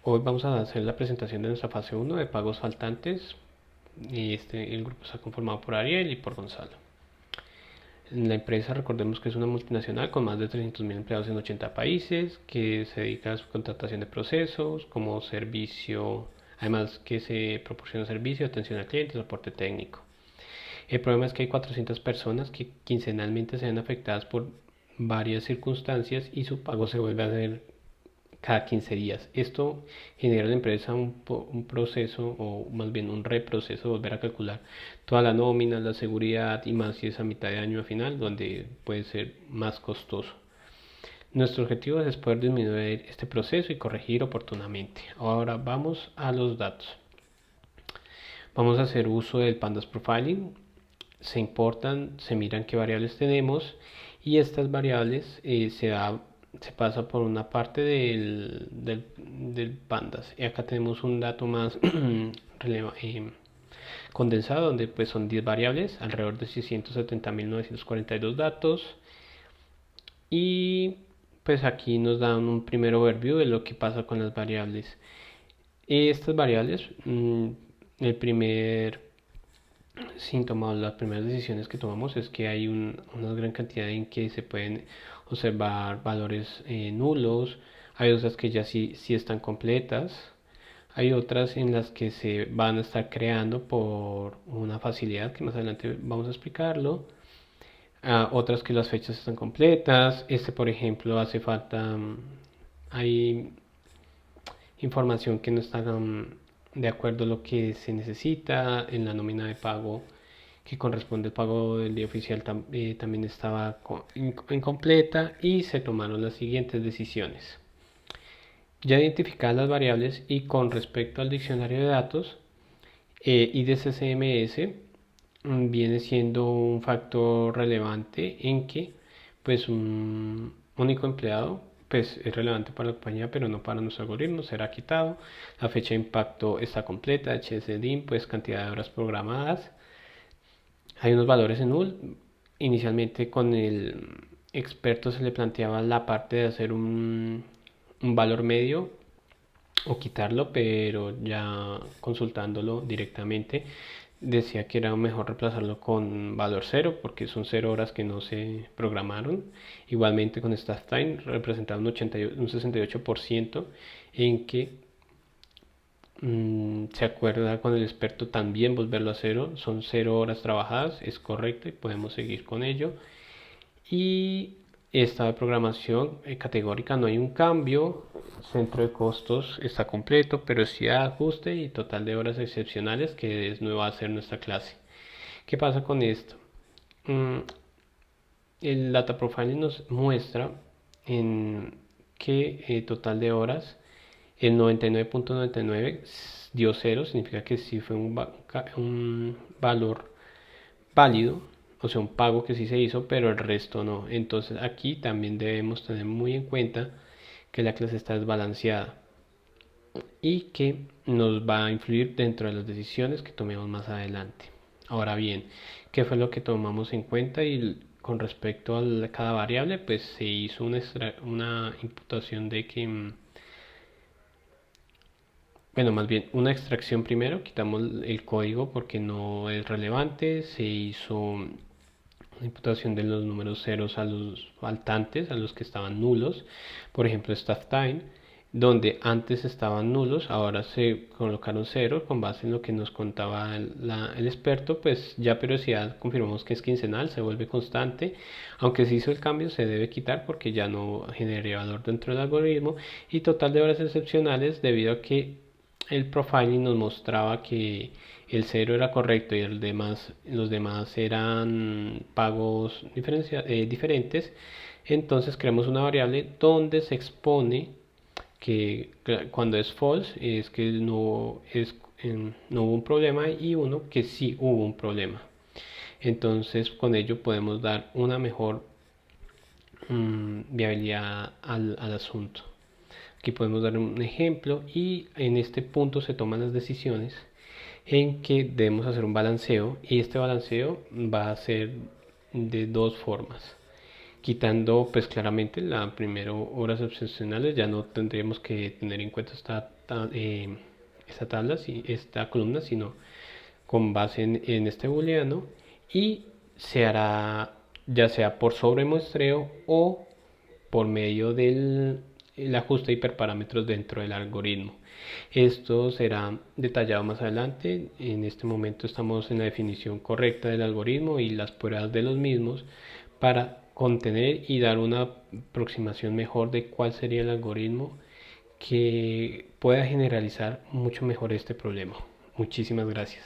Hoy vamos a hacer la presentación de nuestra fase uno de pagos faltantes. El grupo está conformado por Ariel y por Gonzalo. La empresa, recordemos que es una multinacional con más de 300.000 empleados en 80 países, que se dedica a su contratación de procesos como servicio, además que se proporciona servicio, atención al cliente, soporte técnico. El problema es que hay 400 personas que quincenalmente se ven afectadas por varias circunstancias y su pago se vuelve a hacer cada 15 días. Esto genera a la empresa un proceso, o más bien un reproceso, volver a calcular toda la nómina, la seguridad, y más si es a mitad de año a final, donde puede ser más costoso. Nuestro objetivo es poder disminuir este proceso y corregir oportunamente. Ahora vamos a los datos. Vamos a hacer uso del Pandas Profiling. Se importan, se miran qué variables tenemos, y estas variables se pasa por una parte del pandas. Y acá tenemos un dato más condensado, donde pues son 10 variables, alrededor de 670.942 datos. Y pues aquí nos dan un primer overview de lo que pasa con las variables. Estas variables, el primer síntoma o las primeras decisiones que tomamos es que hay una gran cantidad en que se pueden observar valores nulos. Hay otras que ya sí están completas. Hay otras en las que se van a estar creando por una facilidad que más adelante vamos a explicarlo. Otras que las fechas están completas. Por ejemplo, hace falta, hay información que no está de acuerdo a lo que se necesita en la nómina de pago que corresponde al pago del día oficial, también estaba incompleta, y se tomaron las siguientes decisiones. Ya identificadas las variables y con respecto al diccionario de datos, IDCCMS viene siendo un factor relevante en que pues un único empleado pues es relevante para la compañía pero no para nuestro algoritmo, será quitado. La fecha de impacto está completa, HSDIN, pues cantidad de horas programadas. Hay unos valores en null. Inicialmente con el experto se le planteaba la parte de hacer un valor medio o quitarlo, pero ya consultándolo directamente decía que era mejor reemplazarlo con valor cero porque son 0 horas que no se programaron. Igualmente con staff time representaba un 68% en que se acuerda con el experto también volverlo a cero. Son 0 horas trabajadas, es correcto y podemos seguir con ello. Y esta de programación categórica no hay un cambio. Centro de costos está completo, pero sí ajuste y total de horas excepcionales, que es nueva a ser nuestra clase. ¿Qué pasa con esto? Mm, el data profiling nos muestra en qué total de horas el 99.99 dio 0, significa que sí fue un valor válido, o sea, un pago que sí se hizo, pero el resto no. Entonces aquí también debemos tener muy en cuenta que la clase está desbalanceada y que nos va a influir dentro de las decisiones que tomemos más adelante. Ahora bien, ¿qué fue lo que tomamos en cuenta? Y con respecto a cada variable, pues se hizo una imputación de que, bueno, más bien una extracción primero, quitamos el código porque no es relevante, se hizo la imputación de los números ceros a los faltantes, a los que estaban nulos, por ejemplo staff time, donde antes estaban nulos, ahora se colocaron ceros con base en lo que nos contaba el experto. Pues ya periodicidad confirmamos que es quincenal, se vuelve constante, aunque se hizo el cambio se debe quitar porque ya no genera valor dentro del algoritmo. Y total de horas excepcionales, debido a que el profiling nos mostraba que el cero era correcto y los demás eran pagos diferentes. Entonces creamos una variable donde se expone que cuando es false es que no hubo un problema, y uno que sí hubo un problema. Entonces con ello podemos dar una mejor viabilidad al asunto. Aquí podemos dar un ejemplo, y en este punto se toman las decisiones en que debemos hacer un balanceo, y este balanceo va a ser de dos formas. Quitando pues claramente la primero horas excepcionales, ya no tendríamos que tener en cuenta esta tabla, esta columna, sino con base en este booleano, y se hará ya sea por sobremuestreo o por medio del el ajuste de hiperparámetros dentro del algoritmo. Esto será detallado más adelante. En este momento estamos en la definición correcta del algoritmo y las pruebas de los mismos para contener y dar una aproximación mejor de cuál sería el algoritmo que pueda generalizar mucho mejor este problema. Muchísimas gracias.